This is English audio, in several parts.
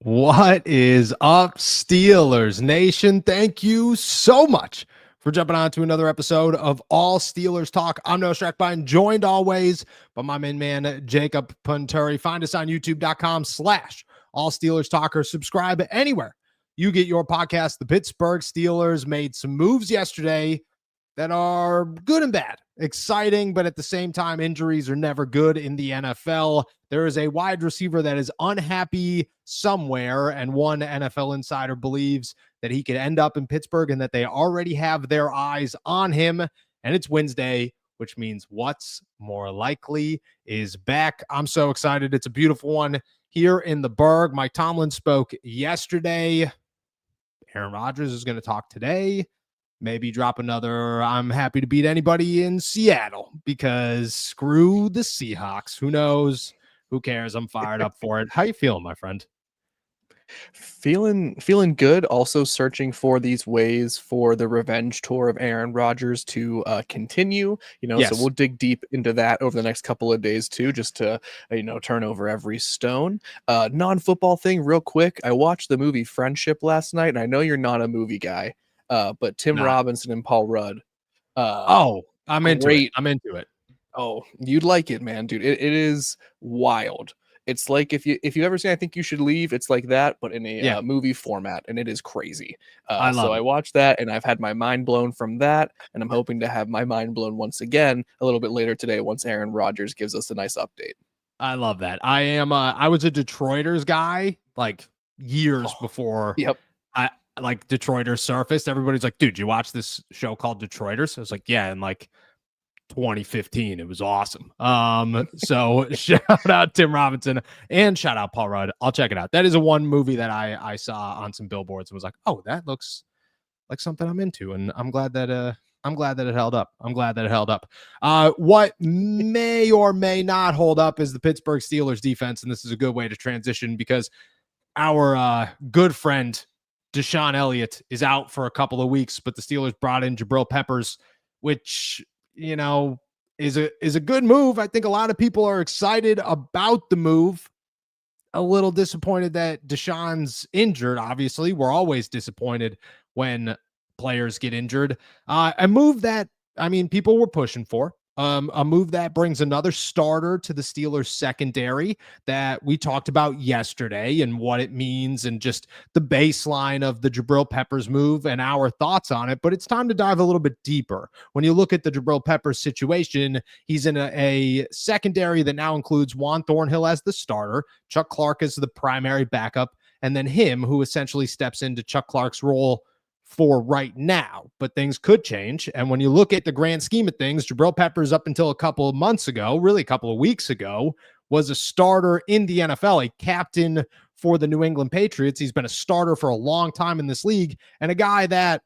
What is up, Steelers Nation? Thank you so much for jumping on to another episode of All Steelers Talk. I'm Noah Strackbine, joined always by my main man, Jacob Punturi. Find us on youtube.com/All Steelers Talker. Subscribe anywhere you get your podcast. The Pittsburgh Steelers made some moves yesterday that are good and bad, exciting, but at the same time, injuries are never good in the NFL. There is a wide receiver that is unhappy somewhere, and one NFL insider believes that he could end up in Pittsburgh and that they already have their eyes on him. And it's Wednesday, which means what's more likely is back. I'm so excited. It's a beautiful one here in the Berg. Mike Tomlin spoke yesterday. Aaron Rodgers is going to talk today. Maybe drop another, I'm happy to beat anybody in Seattle because screw the Seahawks. Who knows? Who cares? I'm fired up for it. How you feeling, my friend? Feeling good. Also searching for these ways for the revenge tour of Aaron Rodgers to continue. So we'll dig deep into that over the next couple of days too, just to turn over every stone. Non-football thing, real quick. I watched the movie Friendship last night, and I know you're not a movie guy, but Tim Robinson and Paul Rudd. I'm into it. Oh, you'd like it, man, dude. It is wild. It's like if you ever seen I Think You Should Leave, it's like that, but in a movie format, and it is crazy. I watched that, and I've had my mind blown from that, and I'm hoping to have my mind blown once again a little bit later today once Aaron Rodgers gives us a nice update. I love that. I was a Detroiters guy like years before. Yep. I like Detroiters surfaced. Everybody's like, dude, you watch this show called Detroiters? I was like, yeah, and like 2015. It was awesome. So shout out Tim Robinson and shout out Paul Rudd. I'll check it out. That is a one movie that I saw on some billboards and was like, oh, that looks like something I'm into. And I'm glad that it held up. What may or may not hold up is the Pittsburgh Steelers defense. And this is a good way to transition because our good friend Deshaun Elliott is out for a couple of weeks, but the Steelers brought in Jabril Peppers, which is a good move. I think a lot of people are excited about the move. A little disappointed that Deshaun's injured. Obviously, we're always disappointed when players get injured. A move that, people were pushing for. A move that brings another starter to the Steelers secondary that we talked about yesterday and what it means and just the baseline of the Jabril Peppers move and our thoughts on it. But it's time to dive a little bit deeper. When you look at the Jabril Peppers situation, he's in a secondary that now includes Juan Thornhill as the starter, Chuck Clark as the primary backup, and then him who essentially steps into Chuck Clark's role for right now, but things could change. And when you look at the grand scheme of things, Jabril Peppers up until a couple of months ago, really a couple of weeks ago, was a starter in the NFL, a captain for the New England Patriots. He's been a starter for a long time in this league and a guy that,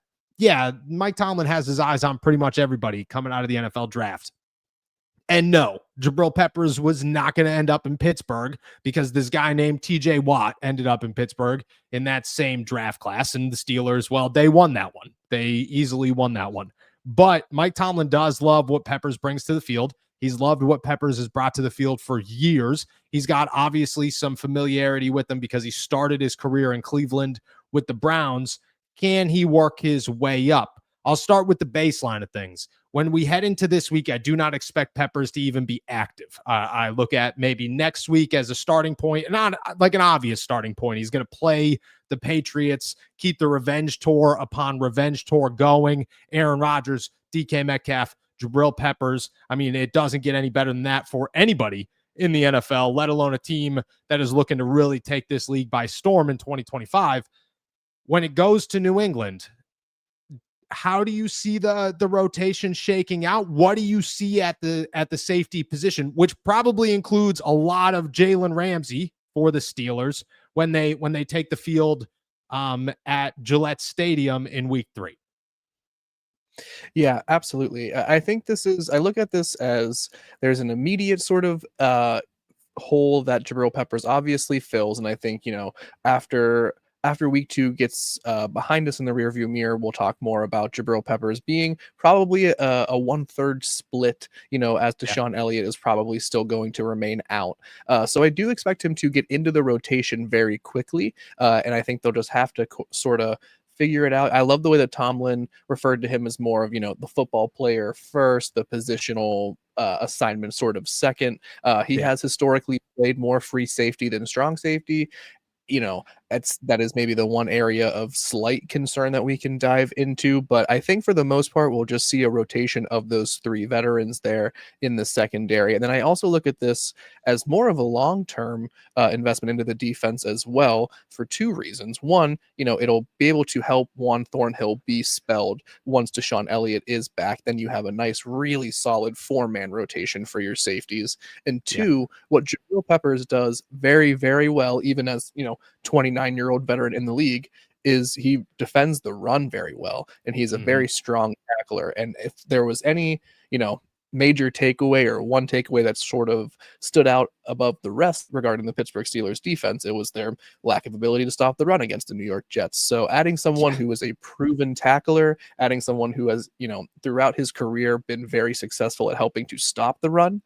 Mike Tomlin has his eyes on pretty much everybody coming out of the NFL draft. And no, Jabril Peppers was not going to end up in Pittsburgh because this guy named TJ Watt ended up in Pittsburgh in that same draft class. And the Steelers, well, they won that one. They easily won that one. But Mike Tomlin does love what Peppers brings to the field. He's loved what Peppers has brought to the field for years. He's got obviously some familiarity with them because he started his career in Cleveland with the Browns. Can he work his way up? I'll start with the baseline of things. When we head into this week, I do not expect Peppers to even be active. I look at maybe next week as a starting point, not like an obvious starting point. He's going to play the Patriots, keep the revenge tour upon revenge tour going. Aaron Rodgers, DK Metcalf, Jabril Peppers. It doesn't get any better than that for anybody in the NFL, let alone a team that is looking to really take this league by storm in 2025. When it goes to New England, how do you see the rotation shaking out? What do you see at the safety position, which probably includes a lot of Jalen Ramsey for the Steelers when they take the field at Gillette Stadium in week 3? Yeah, absolutely. I think I look at this as there's an immediate sort of hole that Jabril Peppers obviously fills. And I think, after after week 2 gets behind us in the rearview mirror, we'll talk more about Jabril Peppers being probably a 1/3 split, as Yeah. Deshaun Elliott is probably still going to remain out. So I do expect him to get into the rotation very quickly, and I think they'll just have to sort of figure it out. I love the way that Tomlin referred to him as more of, the football player first, the positional assignment sort of second. He Yeah. has historically played more free safety than strong safety. That is maybe the one area of slight concern that we can dive into. But I think for the most part, we'll just see a rotation of those 3 veterans there in the secondary. And then I also look at this as more of a long-term investment into the defense as well for 2 reasons. One, it'll be able to help Juan Thornhill be spelled once Deshaun Elliott is back. Then you have a nice, really solid 4-man rotation for your safeties. And Yeah. 2, what Jabril Peppers does very, very well, even as 29-year-old veteran in the league, is he defends the run very well, and he's a Hmm. very strong tackler. And if there was any, major takeaway or one takeaway that sort of stood out above the rest regarding the Pittsburgh Steelers defense, it was their lack of ability to stop the run against the New York Jets. So adding someone Yeah. who is a proven tackler, adding someone who has, throughout his career been very successful at helping to stop the run,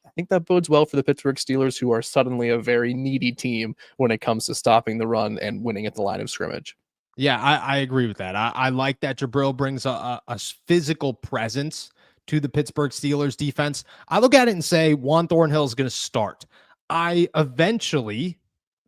I think that bodes well for the Pittsburgh Steelers, who are suddenly a very needy team when it comes to stopping the run and winning at the line of scrimmage. Yeah, I agree with that. I like that Jabril brings a physical presence to the Pittsburgh Steelers defense. I look at it and say Juan Thornhill is going to start. I eventually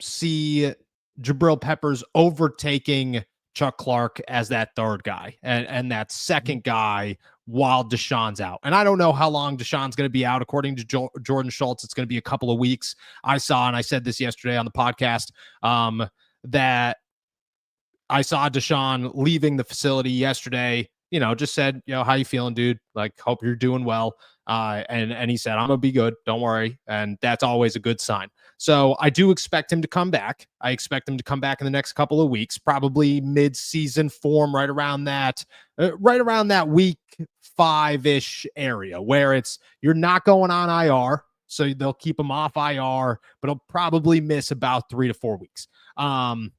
see Jabril Peppers overtaking Chuck Clark as that third guy and that second guy while Deshaun's out. And I don't know how long Deshaun's going to be out. According to Jordan Schultz, it's going to be a couple of weeks. I saw, and I said this yesterday on the podcast, that I saw Deshaun leaving the facility yesterday, just said, how you feeling, dude? Like, hope you're doing well. And he said, I'm gonna be good. Don't worry. And that's always a good sign. So I do expect him to come back. I expect him to come back in the next couple of weeks, probably mid-season form, right around that week 5-ish area where you're not going on IR. So they'll keep him off IR, but he'll probably miss about 3 to 4 weeks. Mhm.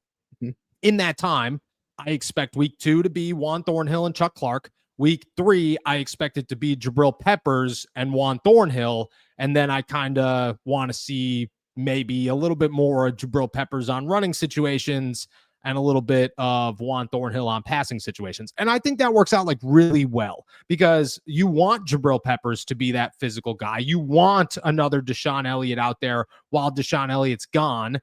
In that time, I expect week 2 to be Juan Thornhill and Chuck Clark. Week 3, I expect it to be Jabril Peppers and Juan Thornhill. And then I kind of want to see maybe a little bit more Jabril Peppers on running situations and a little bit of Juan Thornhill on passing situations. And I think that works out like really well because you want Jabril Peppers to be that physical guy. You want another Deshaun Elliott out there while Deshaun Elliott's gone.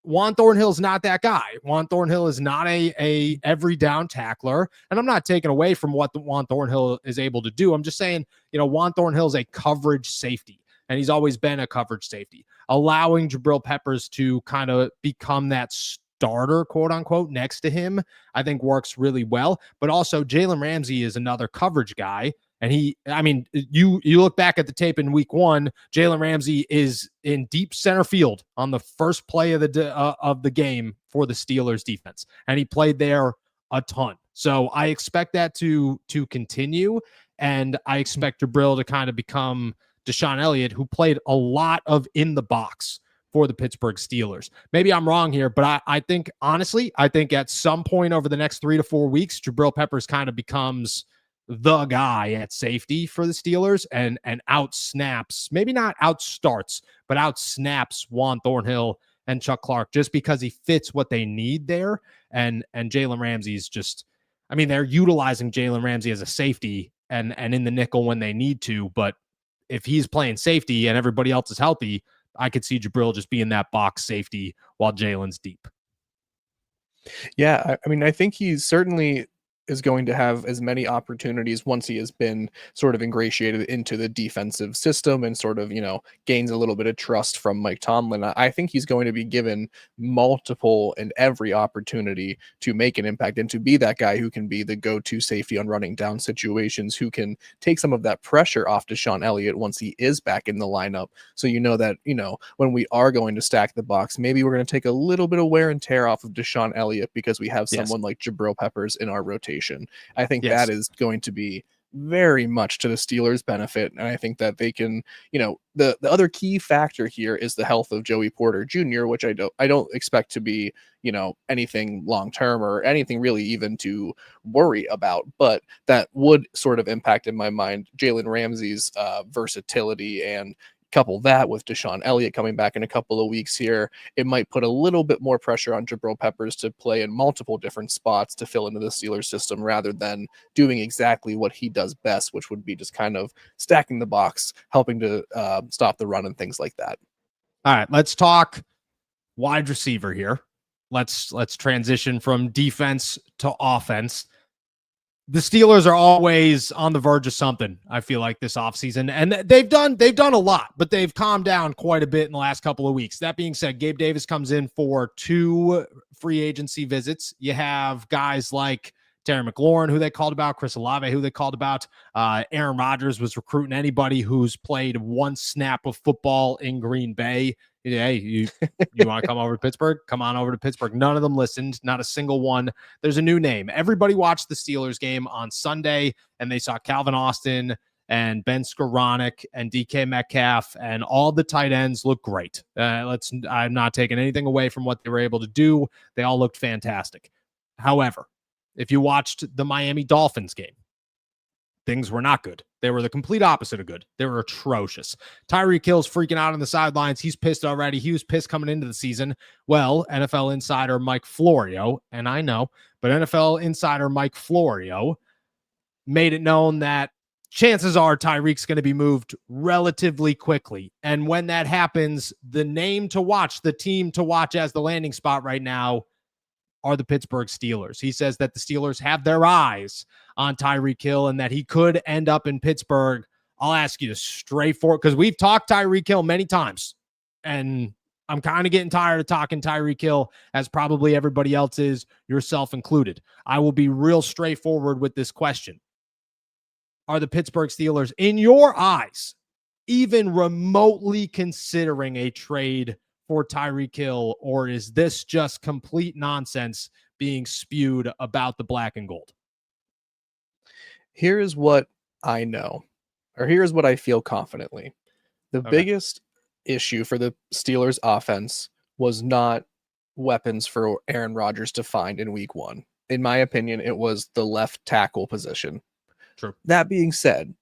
Juan Thornhill's not that guy. Juan Thornhill is not a every down tackler. And I'm not taking away from what Juan Thornhill is able to do. I'm just saying, Juan Thornhill's a coverage safety, and he's always been a coverage safety. Allowing Jabril Peppers to kind of become that starter, quote unquote, next to him, I think works really well. But also, Jalen Ramsey is another coverage guy. And you look back at the tape in week 1, Jalen Ramsey is in deep center field on the first play of the game for the Steelers defense. And he played there a ton. So I expect that to continue. And I expect Jabril to kind of become Deshaun Elliott, who played a lot of in the box for the Pittsburgh Steelers. Maybe I'm wrong here, but I think, honestly, at some point over the next 3 to 4 weeks, Jabril Peppers kind of becomes the guy at safety for the Steelers and out snaps, maybe not out starts, but out snaps Juan Thornhill and Chuck Clark just because he fits what they need there. And Jalen Ramsey's just, they're utilizing Jalen Ramsey as a safety and in the nickel when they need to. But if he's playing safety and everybody else is healthy, I could see Jabril just being that box safety while Jalen's deep. Yeah, I think he certainly is going to have as many opportunities once he has been sort of ingratiated into the defensive system and sort of, gains a little bit of trust from Mike Tomlin. I think he's going to be given multiple and every opportunity to make an impact and to be that guy who can be the go-to safety on running down situations, who can take some of that pressure off Deshaun Elliott once he is back in the lineup. So that, when we are going to stack the box, maybe we're going to take a little bit of wear and tear off of Deshaun Elliott because we have Yes. someone like Jabril Peppers in our rotation. I think that Yes. is going to be very much to the Steelers' benefit. And I think that they can, the other key factor here is the health of Joey Porter Jr., which I don't expect to be, anything long term or anything really even to worry about. But that would sort of impact in my mind Jalen Ramsey's versatility, and couple that with Deshaun Elliott coming back in a couple of weeks here, it might put a little bit more pressure on Jabril Peppers to play in multiple different spots to fill into the Steelers system rather than doing exactly what he does best, which would be just kind of stacking the box, helping to stop the run and things like that. All right, let's talk wide receiver here. Let's transition from defense to offense. The Steelers are always on the verge of something, I feel like, this offseason. And they've done a lot, but they've calmed down quite a bit in the last couple of weeks. That being said, Gabe Davis comes in for 2 free agency visits. You have guys like Terry McLaurin, who they called about, Chris Olave, who they called about. Aaron Rodgers was recruiting anybody who's played 1 snap of football in Green Bay. Hey, you want to come over to Pittsburgh? Come on over to Pittsburgh. None of them listened, not a single one. There's a new name. Everybody watched the Steelers game on Sunday, and they saw Calvin Austin and Ben Skoranek and DK Metcalf, and all the tight ends look great. I'm not taking anything away from what they were able to do. They all looked fantastic. However, if you watched the Miami Dolphins game, things were not good. They were the complete opposite of good. They were atrocious. Tyreek Hill's freaking out on the sidelines. He's pissed already. He was pissed coming into the season. Well, NFL insider Mike Florio, and I know, but NFL insider Mike Florio made it known that chances are Tyreek's going to be moved relatively quickly. And when that happens, the name to watch, the team to watch as the landing spot right now are the Pittsburgh Steelers. He says that the Steelers have their eyes on Tyreek Hill and that he could end up in Pittsburgh. I'll ask you to straightforward, because we've talked Tyreek Hill many times, and I'm kind of getting tired of talking Tyreek Hill, as probably everybody else is, yourself included. I will be real straightforward with this question. Are the Pittsburgh Steelers, in your eyes, even remotely considering a trade for Tyreek Hill, or is this just complete nonsense being spewed about the black and gold? Here is what I know, or here's what I feel confidently. The biggest issue for the Steelers offense was not weapons for Aaron Rodgers to find in week 1. In my opinion, it was the left tackle position. True. That being said,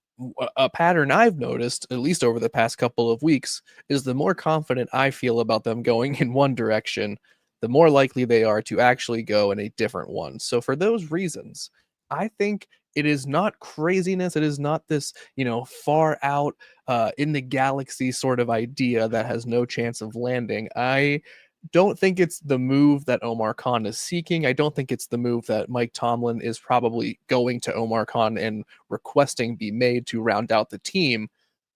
a pattern I've noticed, at least over the past couple of weeks, is the more confident I feel about them going in one direction, the more likely they are to actually go in a different one. So for those reasons, I think it is not craziness. It is not this, far out in the galaxy sort of idea that has no chance of landing. I don't think it's the move that Omar Khan is seeking. I don't think it's the move that Mike Tomlin is probably going to Omar Khan and requesting be made to round out the team.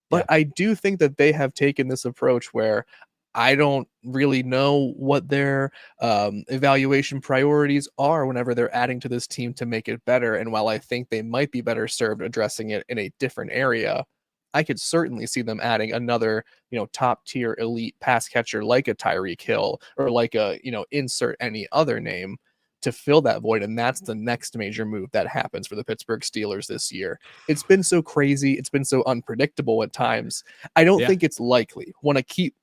But I do think that they have taken this approach where I don't really know what their evaluation priorities are whenever they're adding to this team to make it better. And while I think they might be better served addressing it in a different area, I could certainly see them adding another, top tier elite pass catcher like a Tyreek Hill or like a, insert any other name to fill that void. And that's the next major move that happens for the Pittsburgh Steelers this year. It's been so crazy. It's been so unpredictable at times. I don't think it's likely. Want to keep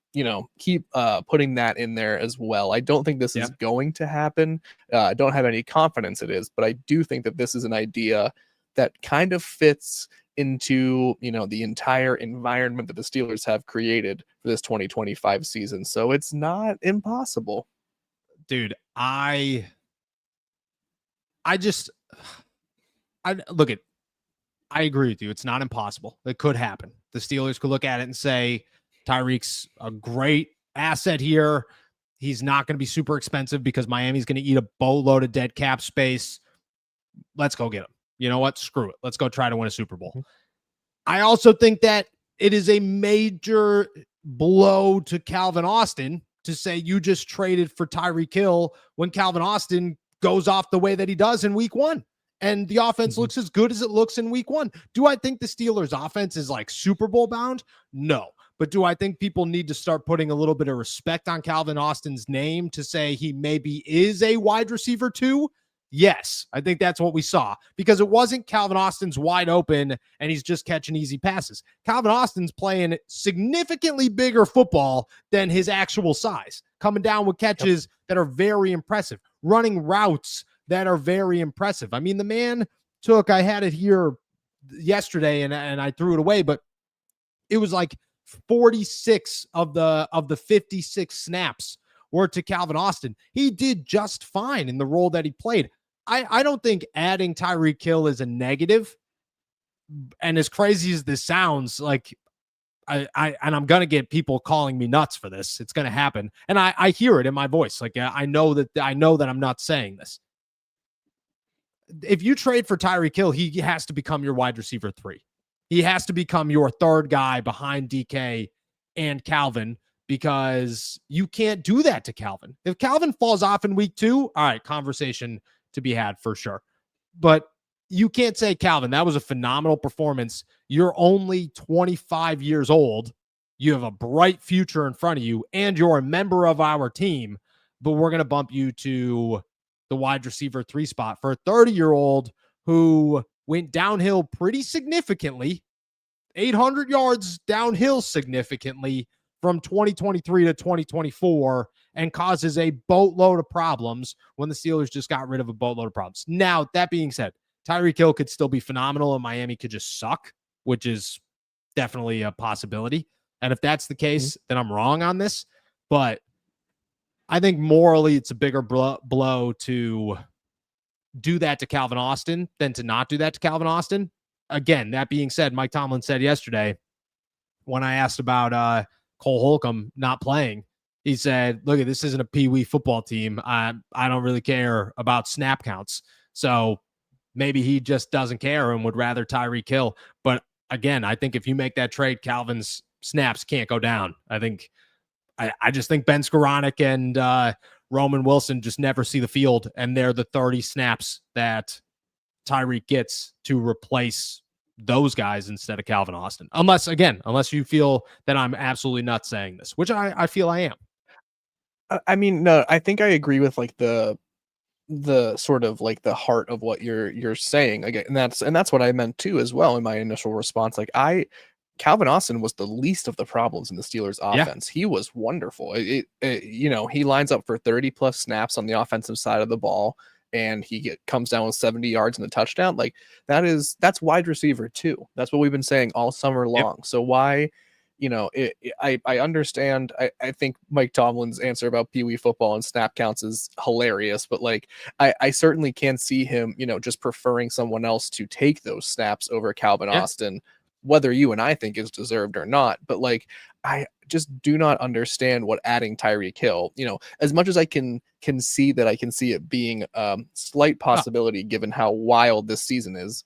putting that in there as well. I don't think this is going to happen. I don't have any confidence it is, but I do think that this is an idea that kind of fits into, the entire environment that the Steelers have created for this 2025 season. So it's not impossible. Dude, I agree with you. It's not impossible. It could happen. The Steelers could look at it and say, Tyreek's a great asset here. He's not going to be super expensive because Miami's going to eat a boatload of dead cap space. Let's go get him. You know what? Screw it. Let's go try to win a Super Bowl. I also think that it is a major blow to Calvin Austin to say you just traded for Tyreek Hill when Calvin Austin goes off the way that he does in week 1. And the offense looks as good as it looks in week 1. Do I think the Steelers offense is like Super Bowl bound? No. But do I think people need to start putting a little bit of respect on Calvin Austin's name to say he maybe is a wide receiver 2? Yes, I think that's what we saw, because it wasn't Calvin Austin's wide open and he's just catching easy passes. Calvin Austin's playing significantly bigger football than his actual size, coming down with catches that are very impressive, running routes that are very impressive. I mean, the man I had it here yesterday and I threw it away, but it was like 46 of the 56 snaps were to Calvin Austin. He did just fine in the role that he played. I don't think adding Tyreek Hill is a negative. And as crazy as this sounds, like and I'm gonna get people calling me nuts for this. It's gonna happen, and I hear it in my voice. Like I know that I'm not saying this. If you trade for Tyreek Hill, he has to become your wide receiver 3. He has to become your third guy behind DK and Calvin, because you can't do that to Calvin. If Calvin falls off in week 2, all right, conversation to be had for sure. But you can't say, Calvin, that was a phenomenal performance. You're only 25 years old. You have a bright future in front of you, and you're a member of our team, but we're going to bump you to the wide receiver 3 spot for a 30-year-old who went downhill pretty significantly, 800 yards downhill significantly from 2023 to 2024, and causes a boatload of problems when the Steelers just got rid of a boatload of problems. Now, that being said, Tyreek Hill could still be phenomenal and Miami could just suck, which is definitely a possibility. And if that's the case, then I'm wrong on this. But I think morally it's a bigger blow to do that to Calvin Austin than to not do that to Calvin Austin. Again, that being said, Mike Tomlin said yesterday when I asked about Cole Holcomb not playing, he said, look, this isn't a peewee football team. I don't really care about snap counts. So maybe he just doesn't care and would rather Tyreek Hill. But again, I think if you make that trade, Calvin's snaps can't go down. I just think Ben Skoranek and Roman Wilson just never see the field, and they're the 30 snaps that Tyreek gets to replace those guys instead of Calvin Austin. Unless you feel that I'm absolutely not saying this, which I feel I am. I mean, no, I think I agree with like the sort of like the heart of what you're saying again, and that's what I meant too as well in my initial response. Like Calvin Austin was the least of the problems in the Steelers offense. Yeah. He was wonderful. He lines up for 30 plus snaps on the offensive side of the ball, and he comes down with 70 yards and a touchdown. Like that's wide receiver too. That's what we've been saying all summer long. Yep. So why, I understand. I think Mike Tomlin's answer about Pee Wee football and snap counts is hilarious, but like I certainly can see him, just preferring someone else to take those snaps over Calvin Austin, whether you and I think is deserved or not. But like, I just do not understand what adding Tyreek Hill, as much as I can see that, I can see it being slight possibility given how wild this season is.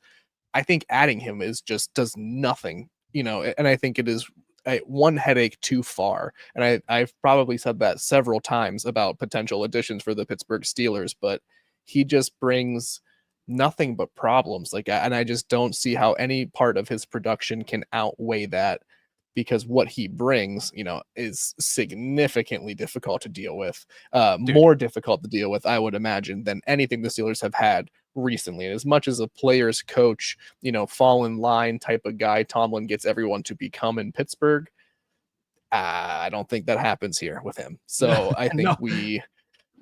I think adding him does nothing, and I think it is one headache too far. And I've probably said that several times about potential additions for the Pittsburgh Steelers, but he just brings nothing but problems. And I just don't see how any part of his production can outweigh that, because what he brings, is significantly difficult to deal with, more difficult to deal with, I would imagine, than anything the Steelers have had recently. And as much as a player's coach, fall in line type of guy Tomlin gets everyone to become in Pittsburgh, I don't think that happens here with him. So I think you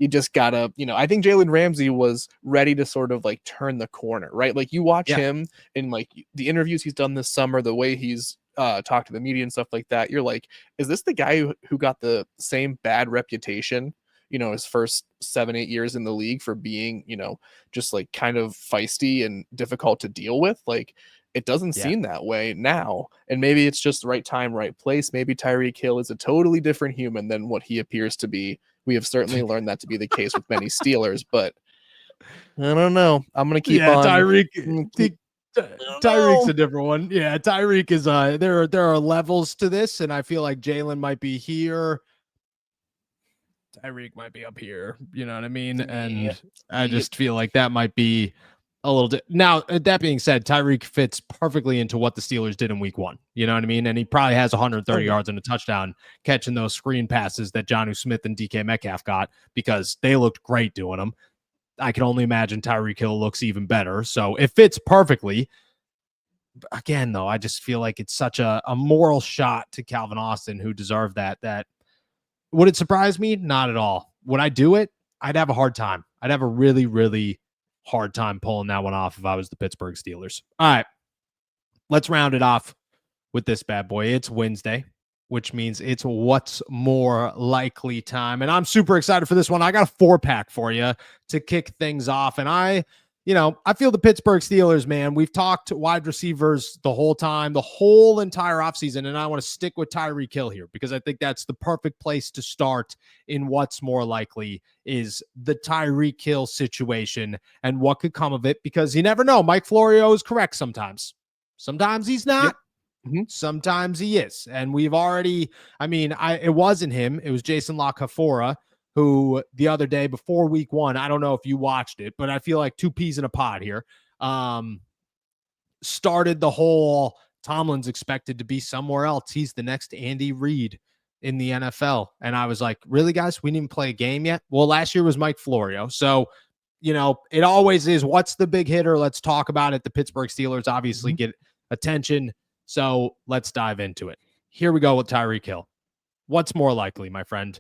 just gotta, I think Jalen Ramsey was ready to sort of like turn the corner, right? Like you watch him in like the interviews he's done this summer, the way he's talked to the media and stuff like that. You're like, is this the guy who got the same bad reputation, his first 7-8 years in the league for being, just like kind of feisty and difficult to deal with? Like, it doesn't seem that way now. And maybe it's just the right time, right place. Maybe Tyreek Hill is a totally different human than what he appears to be. We have certainly learned that to be the case with many Steelers, but I don't know. I'm going to keep on. Tyreek's a different one. Yeah, Tyreek is there are levels to this, and I feel like Jalen might be here. Tyreek might be up here. You know what I mean? And I just feel like that might be a little now, that being said, Tyreek fits perfectly into what the Steelers did in week 1. You know what I mean? And he probably has 130 yards and a touchdown catching those screen passes that Jonnu Smith and DK Metcalf got, because they looked great doing them. I can only imagine Tyreek Hill looks even better. So it fits perfectly. Again, though, I just feel like it's such a moral shot to Calvin Austin, who deserved that would it surprise me? Not at all. Would I do it? I'd have a hard time. I'd have a really, really hard time pulling that one off if I was the Pittsburgh Steelers. All right, let's round it off with this bad boy. It's Wednesday, which means it's what's more likely time. And I'm super excited for this one. I got a 4-pack for you to kick things off. And I feel the Pittsburgh Steelers, man. We've talked wide receivers the whole time, the whole entire offseason, and I want to stick with Tyreek Hill here because I think that's the perfect place to start in what's more likely is the Tyreek Hill situation and what could come of it, because you never know. Mike Florio is correct sometimes. Sometimes he's not. Yep. Mm-hmm. Sometimes he is. And we've already, it wasn't him. It was Jason LaCafora, who the other day before week 1, I don't know if you watched it, but I feel like 2 peas in a pod here, started the whole Tomlin's expected to be somewhere else. He's the next Andy Reid in the NFL. And I was like, really, guys? We didn't even play a game yet? Well, last year was Mike Florio. So, it always is, what's the big hitter? Let's talk about it. The Pittsburgh Steelers obviously get attention. So let's dive into it. Here we go with Tyreek Hill. What's more likely, my friend?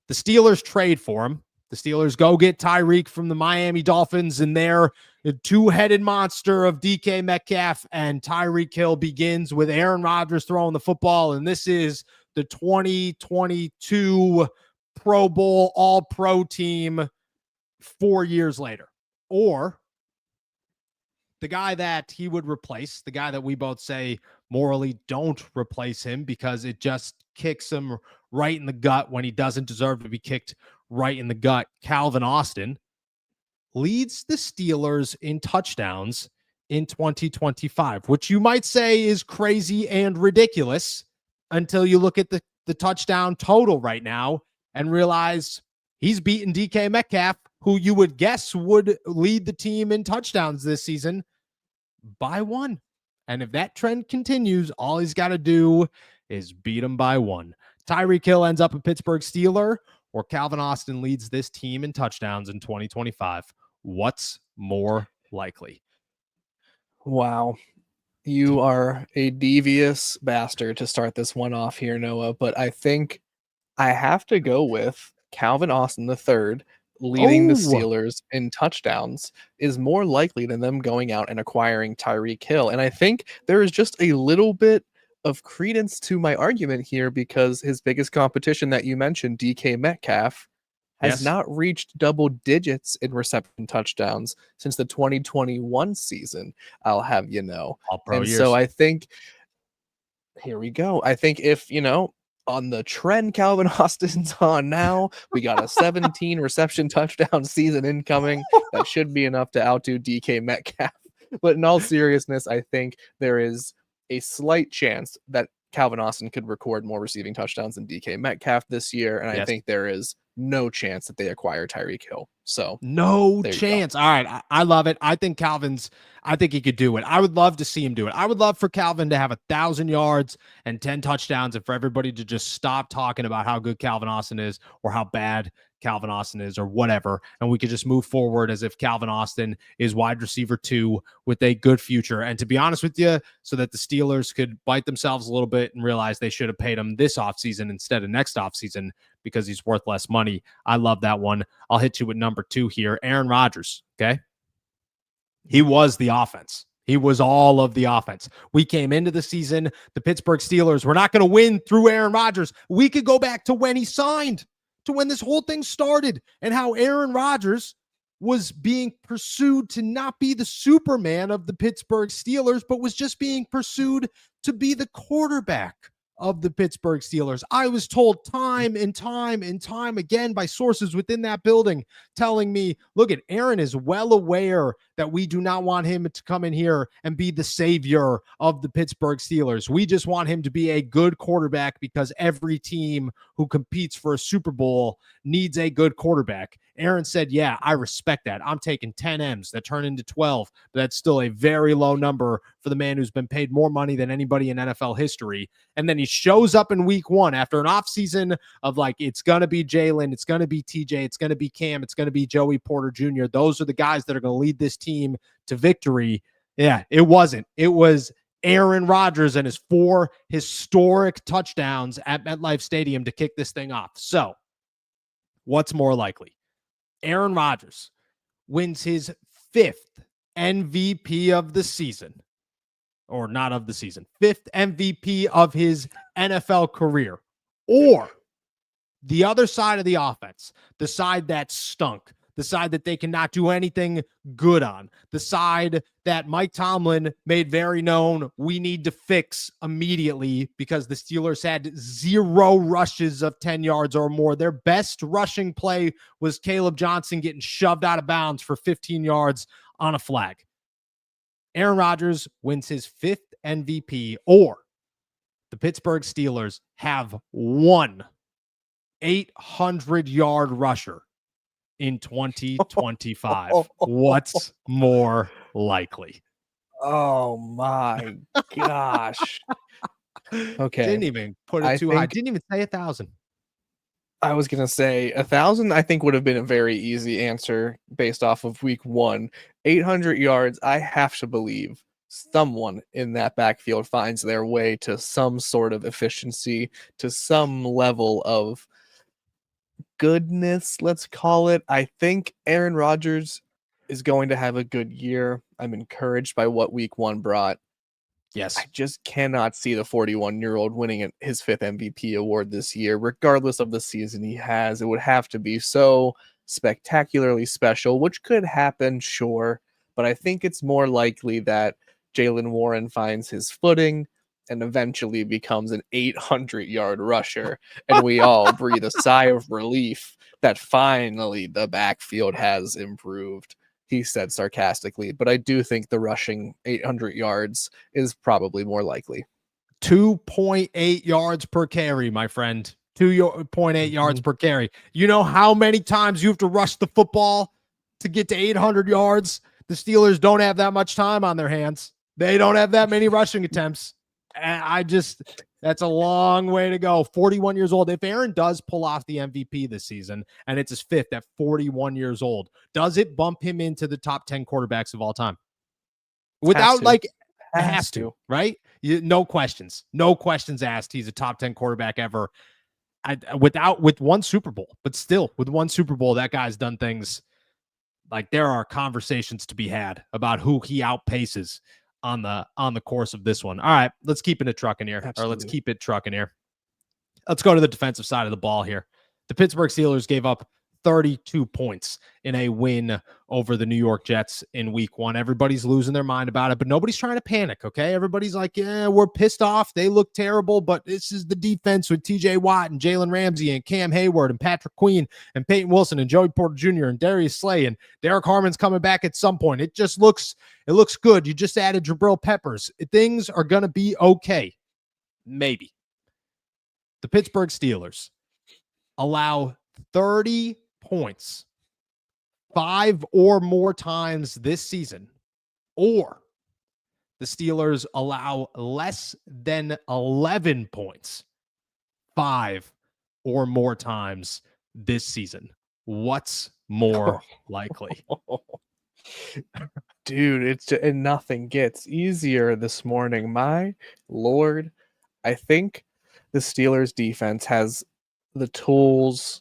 The Steelers trade for him. The Steelers go get Tyreek from the Miami Dolphins and their 2-headed monster of DK Metcalf, and Tyreek Hill begins with Aaron Rodgers throwing the football. And this is the 2022 Pro Bowl All-Pro team 4 years later. Or the guy that he would replace, the guy that we both say morally don't replace him because it just kicks him right in the gut when he doesn't deserve to be kicked right in the gut, Calvin Austin, leads the Steelers in touchdowns in 2025, which you might say is crazy and ridiculous until you look at the touchdown total right now and realize he's beaten DK Metcalf, who you would guess would lead the team in touchdowns this season, by 1. And if that trend continues, all he's got to do is beat him by 1. Tyreek Hill ends up a Pittsburgh Steeler, or Calvin Austin leads this team in touchdowns in 2025. What's more likely? Wow. You are a devious bastard to start this one off here, Noah, but I think I have to go with Calvin Austin III leading the Steelers in touchdowns is more likely than them going out and acquiring Tyreek Hill. And I think there is just a little bit of credence to my argument here because his biggest competition that you mentioned, DK Metcalf, has not reached double digits in reception touchdowns since the 2021 season, I'll have you know. All-Pro years. So I think, here we go. I think if, on the trend Calvin Austin's on now, we got a 17 reception touchdown season incoming. That should be enough to outdo DK Metcalf. But in all seriousness, I think there is a slight chance that Calvin Austin could record more receiving touchdowns than DK Metcalf this year. And I think there is no chance that they acquire Tyreek Hill. So no chance. All right. I love it. I think he could do it. I would love to see him do it. I would love for Calvin to have 1,000 yards and 10 touchdowns and for everybody to just stop talking about how good Calvin Austin is or how bad Calvin Austin is or whatever. And we could just move forward as if Calvin Austin is wide receiver 2 with a good future. And to be honest with you, so that the Steelers could bite themselves a little bit and realize they should have paid him this offseason instead of next offseason because he's worth less money. I love that one. I'll hit you with number 2 here. Aaron Rodgers. Okay. He was the offense. He was all of the offense. We came into the season, the Pittsburgh Steelers were not going to win through Aaron Rodgers. We could go back to when he signed, to when this whole thing started, and how Aaron Rodgers was being pursued to not be the Superman of the Pittsburgh Steelers, but was just being pursued to be the quarterback of the Pittsburgh Steelers. I was told time and time and time again by sources within that building telling me, look, Aaron is well aware that we do not want him to come in here and be the savior of the Pittsburgh Steelers. We just want him to be a good quarterback because every team who competes for a Super Bowl needs a good quarterback. Aaron said, yeah, I respect that. I'm taking 10 M's that turn into 12, but that's still a very low number for the man who's been paid more money than anybody in NFL history. And then he shows up in week 1 after an offseason of like, it's going to be Jalen, it's going to be TJ, it's going to be Cam, it's going to be Joey Porter Jr. Those are the guys that are going to lead this team to victory. Yeah, it wasn't. It was Aaron Rodgers and his 4 historic touchdowns at MetLife Stadium to kick this thing off. So, what's more likely? Aaron Rodgers wins his 5th MVP of the season, or not of the season, 5th MVP of his NFL career, or the other side of the offense, the side that stunk, the side that they cannot do anything good on, the side that Mike Tomlin made very known we need to fix immediately because the Steelers had 0 rushes of 10 yards or more. Their best rushing play was Caleb Johnson getting shoved out of bounds for 15 yards on a flag. Aaron Rodgers wins his 5th MVP, or the Pittsburgh Steelers have one 800-yard rusher in 2025. What's more likely? Oh my gosh. Okay. Didn't even put it too high. Didn't even say 1,000. I was going to say 1,000, I think would have been a very easy answer based off of week 1. 800 yards, I have to believe someone in that backfield finds their way to some sort of efficiency, to some level of goodness, let's call it. I think Aaron Rodgers is going to have a good year. I'm encouraged by what week 1 brought. Yes. I just cannot see the 41-year-old winning his 5th MVP award this year, regardless of the season he has. It would have to be so spectacularly special, which could happen, sure. But I think it's more likely that Jalen Warren finds his footing and eventually becomes an 800-yard rusher. And we all breathe a sigh of relief that finally the backfield has improved. He said sarcastically, but I do think the rushing 800 yards is probably more likely. 2.8 yards per carry, my friend. 2.8 yards per carry. You know how many times you have to rush the football to get to 800 yards? The Steelers don't have that much time on their hands. They don't have that many rushing attempts. And that's a long way to go. 41 years old. If Aaron does pull off the MVP this season, and it's his 5th at 41 years old, does it bump him into the top 10 quarterbacks of all time? Without has to, right? No questions asked. He's a top 10 quarterback ever. With one Super Bowl, but still with one Super Bowl, that guy's done things like there are conversations to be had about who he outpaces on the course of this one. All right, let's keep it trucking here. Absolutely. Or let's keep it trucking here. Let's go to the defensive side of the ball here. The Pittsburgh Steelers gave up 32 points in a win over the New York Jets in week 1. Everybody's losing their mind about it, but nobody's trying to panic, okay? Everybody's like, yeah, we're pissed off. They look terrible, but this is the defense with TJ Watt and Jalen Ramsey and Cam Hayward and Patrick Queen and Peyton Wilson and Joey Porter Jr. and Darius Slay and Derek Harmon's coming back at some point. It looks good. You just added Jabril Peppers. Things are going to be okay. Maybe. The Pittsburgh Steelers allow 30 points 5 or more times this season, or the Steelers allow less than 11 points 5 or more times this season. What's more likely? Dude, and nothing gets easier this morning. My Lord, I think the Steelers defense has the tools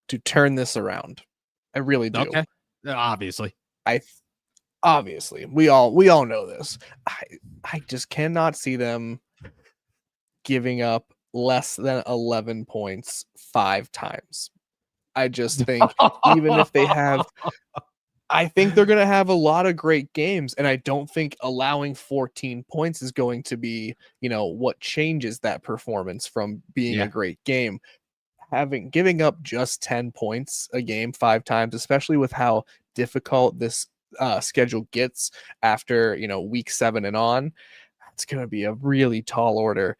to turn this around. I really do. Okay. Obviously. Obviously. We all know this. I just cannot see them giving up less than 11 points 5 times. I just think even if they have I think they're going to have a lot of great games, and I don't think allowing 14 points is going to be, what changes that performance from being a great game. Giving up just 10 points a game 5 times, especially with how difficult this schedule gets after, week 7 and on, it's going to be a really tall order.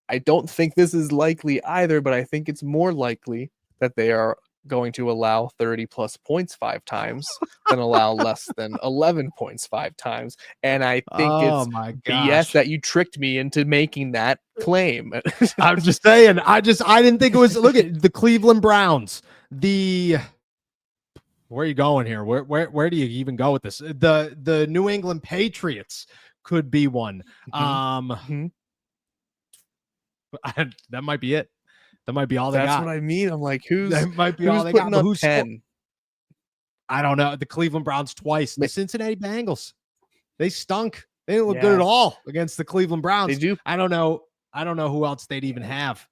I don't think this is likely either, but I think it's more likely that they are going to allow 30 plus points 5 times than allow less than 11 points 5 times. And I think Oh it's my BS gosh. that you tricked me into making that claim. I'm just saying, I didn't think it was. Look at the Cleveland Browns. Where are you going here? Where do you even go with this? The New England Patriots could be one. Mm-hmm. That might be it. That might be all they That's got. what I mean. I'm like, That might be all who's they got. putting But up who's 10? I don't know. The Cleveland Browns twice. The Cincinnati Bengals. They stunk. They didn't look Yeah. good at all against the Cleveland Browns. They do. I don't know who else they'd even have.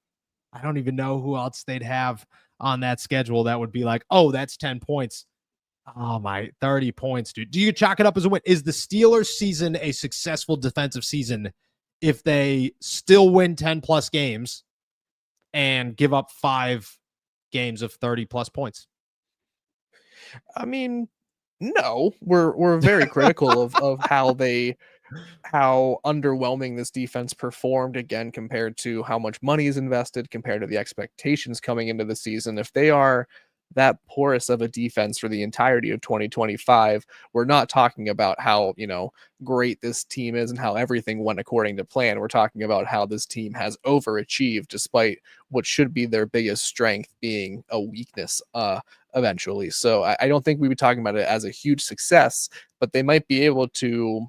I don't even know who else they'd have on that schedule that would be like, oh, that's 10 points. Oh, my 30 points, dude. Do you chalk it up as a win? Is the Steelers season a successful defensive season if they still win 10 plus games and give up 5 games of 30 plus points? I mean, no, we're very critical of how underwhelming this defense performed again compared to how much money is invested compared to the expectations coming into the season. If they are that porous of a defense for the entirety of 2025, we're not talking about how, great this team is and how everything went according to plan. We're talking about how this team has overachieved despite what should be their biggest strength being a weakness eventually. So I don't think we would be talking about it as a huge success, but they might be able to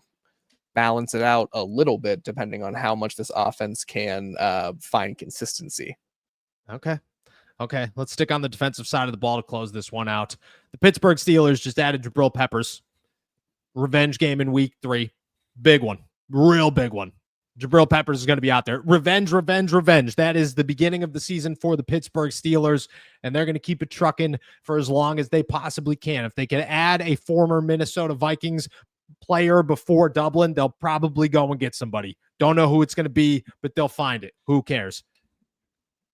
balance it out a little bit depending on how much this offense can find consistency. Okay, let's stick on the defensive side of the ball to close this one out. The Pittsburgh Steelers just added Jabril Peppers. Revenge game in week 3. Big one. Real big one. Jabril Peppers is going to be out there. Revenge. That is the beginning of the season for the Pittsburgh Steelers, and they're going to keep it trucking for as long as they possibly can. If they can add a former Minnesota Vikings player before Dublin, they'll probably go and get somebody. Don't know who it's going to be, but they'll find it. Who cares?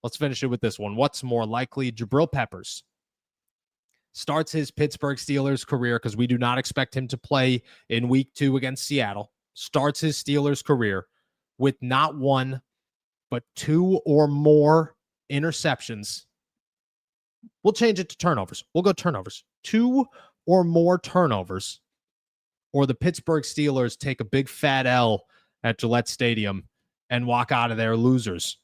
Let's finish it with this one. What's more likely? Jabril Peppers starts his Pittsburgh Steelers career, because we do not expect him to play in week 2 against Seattle. Starts his Steelers career with not 1, but 2 or more interceptions. We'll change it to turnovers. We'll go turnovers. 2 or more turnovers, or the Pittsburgh Steelers take a big fat L at Gillette Stadium and walk out of there losers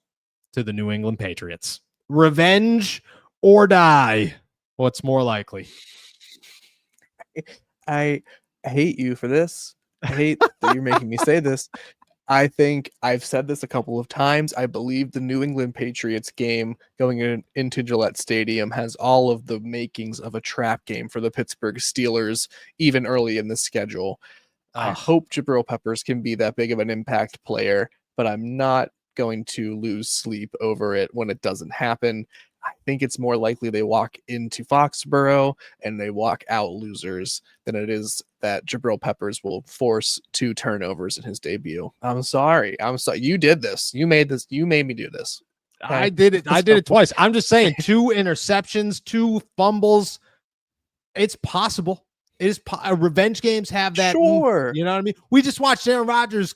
to the New England Patriots. Revenge or die? What's more likely? I hate you for this. I hate that you're making me say this. I think I've said this a couple of times. I believe the New England Patriots game going into Gillette Stadium has all of the makings of a trap game for the Pittsburgh Steelers, even early in the schedule. I hope Jabril Peppers can be that big of an impact player, but I'm not going to lose sleep over it when it doesn't happen. I think it's more likely they walk into Foxborough and they walk out losers than it is that Jabril Peppers will force 2 turnovers in his debut. I'm sorry. You did this. You made this. You made me do this. Okay? I did it twice. I'm just saying 2 interceptions, 2 fumbles. It's possible. It is revenge games have that. Sure. You know what I mean? We just watched Aaron Rodgers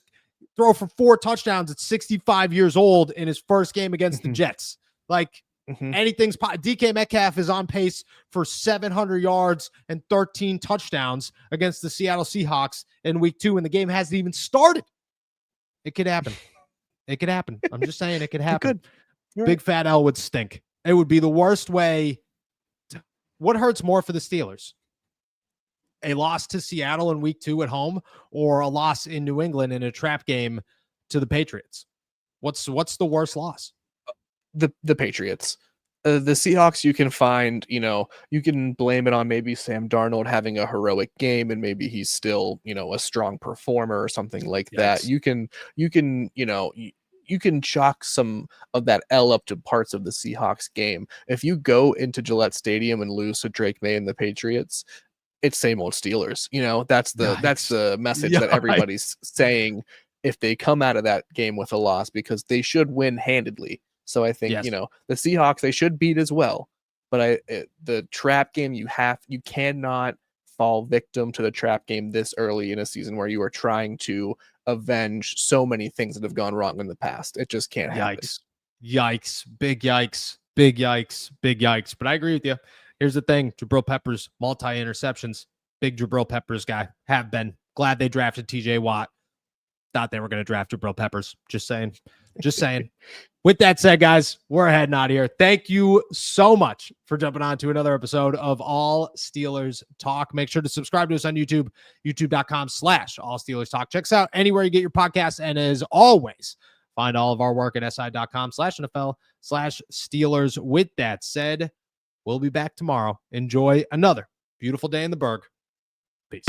throw for 4 touchdowns at 65 years old in his first game against the Jets. Like, anything's DK Metcalf is on pace for 700 yards and 13 touchdowns against the Seattle Seahawks in week 2, and the game hasn't even started. It could happen. It could happen. I'm just saying it could happen. Big fat L would stink. It would be the worst way. What hurts more for the Steelers? A loss to Seattle in week 2 at home, or a loss in New England in a trap game to the Patriots? What's the worst loss? The Patriots. The Seahawks, you can find, you can blame it on maybe Sam Darnold having a heroic game and maybe he's still, a strong performer or something like that. You can chalk some of that L up to parts of the Seahawks game. If you go into Gillette Stadium and lose to Drake May and the Patriots, it's same old Steelers. That's the message that everybody's saying if they come out of that game with a loss, because they should win handedly. So I think, the Seahawks, they should beat as well. But the trap game, you cannot fall victim to the trap game this early in a season where you are trying to avenge so many things that have gone wrong in the past. It just can't happen. Yikes. Big yikes. But I agree with you. Here's the thing. Jabril Peppers, multi-interceptions. Big Jabril Peppers guy. Have been. Glad they drafted TJ Watt. Thought they were going to draft Jabril Peppers. Just saying. Just saying. With that said, guys, we're heading out of here. Thank you so much for jumping on to another episode of All Steelers Talk. Make sure to subscribe to us on YouTube, youtube.com/All Steelers Talk. Check us out anywhere you get your podcasts. And as always, find all of our work at si.com/NFL/Steelers. With that said, we'll be back tomorrow. Enjoy another beautiful day in the Berg. Peace.